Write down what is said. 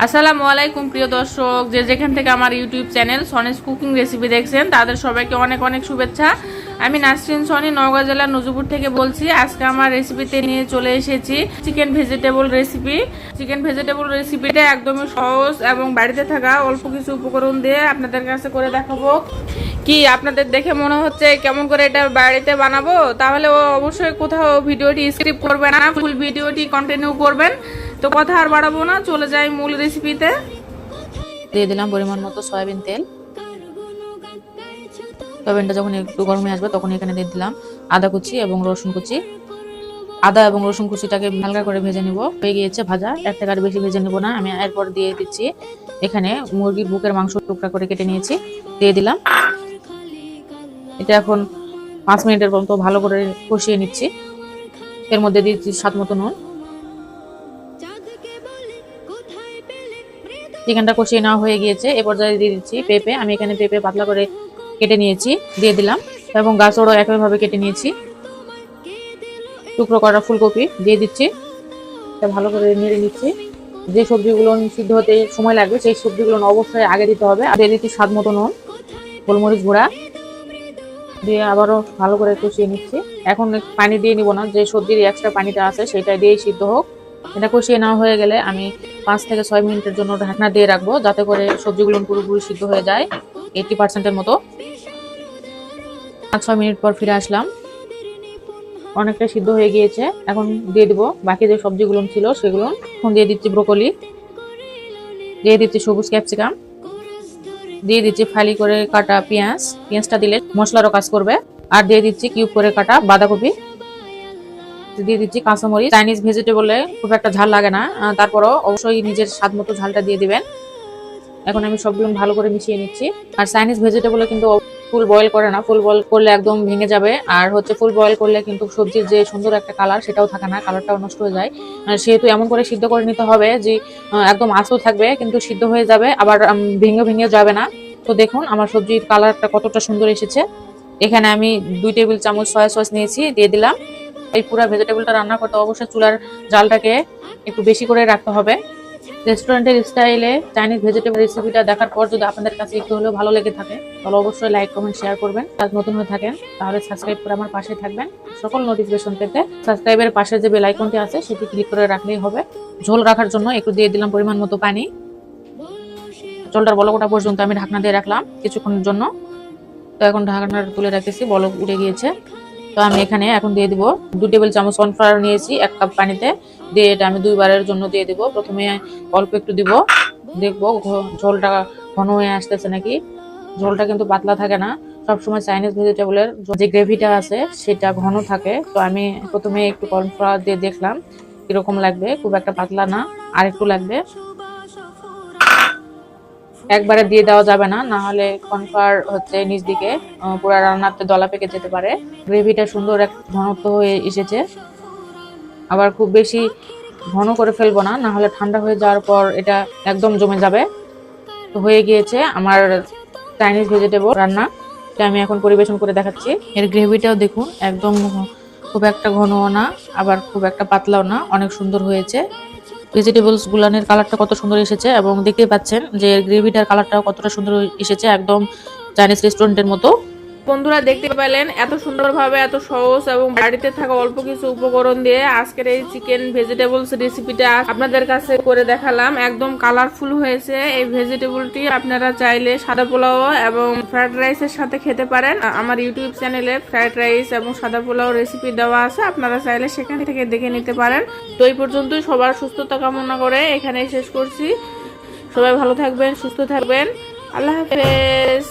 আসসালামু আলাইকুম প্রিয় দর্শক, যে যেখান থেকে আমার ইউটিউব চ্যানেল সনিস কুকিং রেসিপি দেখছেন তাদের সবাইকে অনেক অনেক শুভেচ্ছা। আমি নাসরিন সনি নওগাঁ জেলার নজরপুর থেকে বলছি। আজকে আমার রেসিপিতে নিয়ে চলে এসেছি chicken vegetable recipe. Chicken vegetable রেসিপিটা একদমই সহজ এবং বাড়িতে থাকা অল্প কিছু উপকরণ দিয়ে আপনাদের কাছে করে দেখাবো। কি আপনাদের দেখে মনে হচ্ছে কেমন করে এটা বাড়িতে বানাবো? তাহলে অবশ্যই কোথাও ভিডিওটি স্কিপ করবেন না, ফুল ভিডিওটি কন্টিনিউ করবেন। তো কথা আর বাড়াবো না, চলে যাই মূল রেসিপিতে। দিয়ে দিলাম পরিমাণ মতো সয়াবিন তেল। সয়াবিনটা যখন একটু গরম হয়ে আসবে তখন এখানে দিয়ে দিলাম আদা কুচি এবং রসুন কুচি। আদা এবং রসুন কুচিটাকে হালকা করে ভেজে নিব। হয়ে গিয়েছে ভাজা, এর থেকে আর বেশি ভেজে নিব না। আমি এরপর দিয়ে দিচ্ছি এখানে মুরগির বুকের মাংস টুকরা করে কেটে নিয়েছি, দিয়ে দিলাম। এটা এখন 5 মিনিটের মতো ভালো করে কষিয়ে নিচ্ছি। এর মধ্যে দিচ্ছি স্বাদ মতো নুন। চিকেনটা কষিয়ে নেওয়া হয়ে গিয়েছে। এ পর্যায়ে দিয়ে দিচ্ছি পেঁপে। আমি এখানে পেঁপে পাতলা করে কেটে নিয়েছি, দিয়ে দিলাম। এবং গাজরও একইভাবে কেটে নিয়েছি। টুকরো করা ফুলকপি দিয়ে দিচ্ছি। ভালো করে নেড়ে নিচ্ছি। যে সবজিগুলো সিদ্ধ হতে সময় লাগবে সেই সবজিগুলো অবশ্যই আগে দিতে হবে। দিয়ে দিচ্ছি স্বাদ মতো নুন, গোলমরিচ গুঁড়া দিয়ে আবারও ভালো করে কষিয়ে নিচ্ছি। এখন পানি দিয়ে নিব না, যে সবজির এক্সট্রা পানিটা আছে সেটা দিয়েই সিদ্ধ হোক। এটা কষিয়ে নেওয়া হয়ে গেলে আমি 5 থেকে 6 মিনিটের জন্য ঢাকনা দিয়ে রাখবো, যাতে করে সবজিগুলো পুরোপুরি সিদ্ধ হয়ে যায় 80% মতো। 5-6 মিনিট পর ফিরে আসলাম, অনেকটা সিদ্ধ হয়ে গিয়েছে। এখন দিয়ে দিব বাকি যে সবজিগুলো ছিল সেগুলো। এখন দিয়ে দিচ্ছি ব্রোকলি, দিয়ে দিচ্ছি সবুজ ক্যাপসিকাম, দিয়ে দিচ্ছি ফালি করে কাটা পেঁয়াজ। পেঁয়াজটা দিলে মশলারও কাজ করবে। আর দিয়ে দিচ্ছি কিউব করে কাটা বাঁধাকপি, দিয়ে দিচ্ছি কাঁচামরিচ। চাইনিজ ভেজিটেবলে খুব একটা ঝাল লাগে না, তারপরও অবশ্যই নিজের স্বাদ মতো ঝালটা দিয়ে দিবেন। এখন আমি সবগুলো ভালো করে মিশিয়ে নিচ্ছি। আর চাইনিজ ভেজিটেবলে কিন্তু ফুল বয়েল করে না, ফুল বয়েল করলে একদম ভেঙে যাবে। আর ফুল বয়েল করলে কিন্তু সবজির যে সুন্দর একটা কালার সেটাও থাকে না, কালারটাও নষ্ট হয়ে যায়। সেহেতু এমন করে সিদ্ধ করে নিতে হবে যে একদম আস্ত থাকবে কিন্তু সিদ্ধ হয়ে যাবে, আবার ভেঙে ভেঙে যাবে না। তো দেখুন আমার সবজির কালারটা কতটা সুন্দর এসেছে। এখানে আমি 2 টেবিল চামচ সয়া সস নিয়েছি, দিয়ে দিলাম। এই পুরো ভেজিটেবলটা রান্না করতে অবশ্যই চুলার জালটাকে একটু বেশি করে রাখতে হবে। রেস্টুরেন্টের স্টাইলে চাইনিজ ভেজিটেবল রেসিপিটা দেখার পর যদি আপনাদের কাছে একটু হলেও ভালো লেগে থাকে তাহলে অবশ্যই লাইক কমেন্ট শেয়ার করবেন। আর নতুন হয়ে থাকেন তাহলে সাবস্ক্রাইব করে আমার পাশে থাকবেন সকল নোটিফিকেশন পেতে। সাবস্ক্রাইবের পাশে যে বেল আইকনটি আছে সেটি ক্লিক করে রাখলেই হবে। ঝোল রাখার জন্য একটু দিয়ে দিলাম পরিমাণ মতো পানি। ঝোলটার বলকটা পর্যন্ত আমি ঢাকনা দিয়ে রাখলাম কিছুক্ষণের জন্য। তো এখন ঢাকনা তুলে রাখতেছি, বলক উঠে গিয়েছে। তো আমি এখানে এখন দিয়ে দিব 2 টেবিল চামচ কর্নফ্লাওয়ার নিয়েছি 1 কাপ পানিতে, দিয়ে এটা আমি 2 বারের জন্য দিয়ে দিব। প্রথমে অল্প একটু দিব, দেখবো ঝোলটা ঘন হয়ে আসতেছে নাকি। ঝোলটা কিন্তু পাতলা থাকে না, সবসময় চাইনিজ ভেজিটেবলের যে গ্রেভিটা আছে সেটা ঘন থাকে। তো আমি প্রথমে একটু কর্নফ্লাওয়ার দিয়ে দেখলাম কিরকম লাগবে, খুব একটা পাতলা না, আর একটু লাগবে। একবারে দিয়ে দেওয়া যাবে না, না হলে কর্নফ্লাওয়ার নিচ দিকে পুরো রান্নাতে দলা পেকে যেতে পারে। গ্রেভিটা সুন্দর এক ঘনত্ব হয়ে এসেছে, আবার খুব বেশি ঘন করে ফেলবো না, না হলে ঠান্ডা হয়ে যাওয়ার পর এটা একদম জমে যাবে। তো হয়ে গিয়েছে আমার চাইনিজ ভেজিটেবল রান্না। আমি এখন পরিবেশন করে দেখাচ্ছি। এর গ্রেভিটাও দেখুন একদম খুব একটা ঘনও না, আবার খুব একটা পাতলাও না, অনেক সুন্দর হয়েছে। ভেজিটেবলস গুলানের কালারটা কত সুন্দর এসেছে এবং দেখতে পাচ্ছেন যে গ্রেভিটার কালারটাও কতটা সুন্দর এসেছে, একদম চাইনিজ রেস্টুরেন্টের মতো। বন্ধুরা দেখতে পেলেন এত সুন্দরভাবে, এত সহজ এবং বাড়িতে থাকা অল্প কিছু উপকরণ দিয়ে আজকের এই চিকেন ভেজিটেবলস রেসিপিটা আপনাদের কাছে করে দেখালাম। একদম কালারফুল হয়েছে এই ভেজিটেবলটি। আপনারা চাইলে সাদা পোলাও এবং ফ্রাইড রাইসের সাথে খেতে পারেন। আমার ইউটিউব চ্যানেলে ফ্রাইড রাইস এবং সাদা পোলাও রেসিপি দেওয়া আছে, আপনারা চাইলে সেখান থেকে দেখে নিতে পারেন। তো এই পর্যন্তই, সবার সুস্থতা কামনা করে এখানেই শেষ করছি। সবাই ভালো থাকবেন, সুস্থ থাকবেন। আল্লাহ হাফেজ।